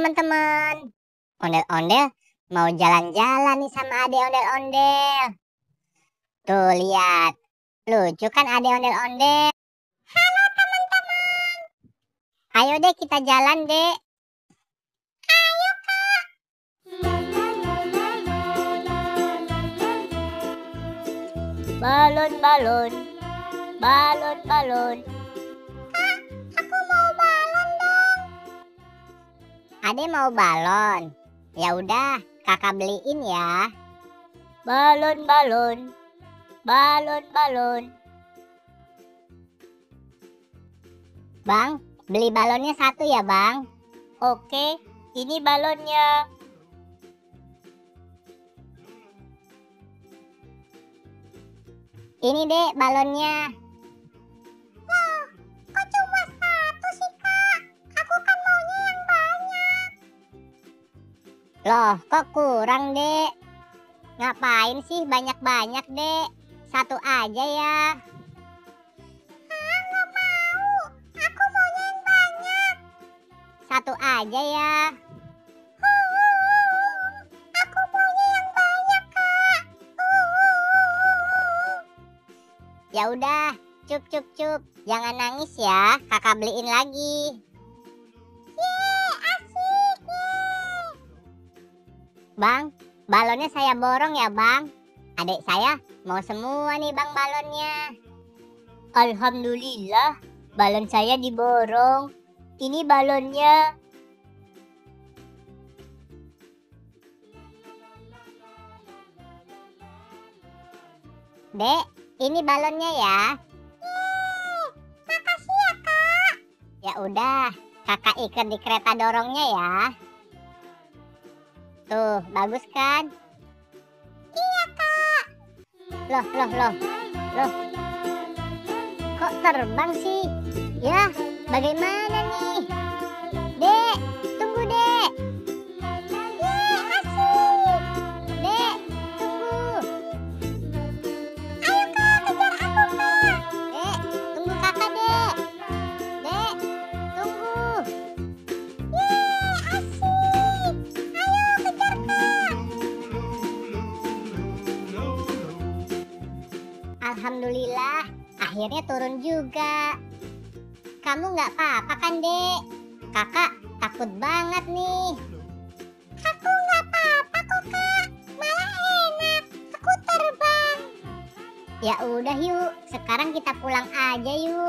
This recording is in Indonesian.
teman-teman. Ondel-ondel mau jalan-jalan nih sama Ade ondel-ondel. Tuh lihat, lucu kan Ade ondel-ondel. Halo teman-teman. Ayo deh kita jalan deh. Ayo Kak. Balon-balon, balon-balon. Kak, aku mau balon dong. Ade mau balon. Ya udah, kakak beliin ya. Balon-balon, balon-balon. Bang, beli balonnya satu ya bang. Oke, ini balonnya. Ini deh balonnya. Wah, kok cuma satu sih kak? Aku kan maunya yang banyak. Loh, kok kurang dek? Ngapain sih banyak-banyak dek? Satu aja ya. Ah, nggak mau. Aku maunya yang banyak. Satu aja ya. Aku maunya yang banyak kak. Ya udah, cup. Jangan nangis ya, kakak beliin lagi. Yeay, asik. Yeay. Bang, balonnya saya borong ya bang. Adik saya mau semua nih bang balonnya. Alhamdulillah, balon saya diborong. Ini balonnya. Dek, ini balonnya ya. Yeay, makasih ya kak. Ya udah, kakak ikat di kereta dorongnya ya. Tuh, bagus kan? Iya kak. Loh. Kok terbang sih? Ya, bagaimana nih? Dek, tunggu dek. Yeay, asik. Dek, tunggu. Ayo kak, kejar aku kak. Dek, tunggu kakak dek. Dek, tunggu. Yeay, asik. Ayo kejar kak. Alhamdulillah, akhirnya turun juga. Kamu nggak apa-apa kan dek? Kakak takut banget nih. Aku nggak apa-apa kok kak. Malah enak. Aku terbang. Ya udah yuk, sekarang kita pulang aja yuk.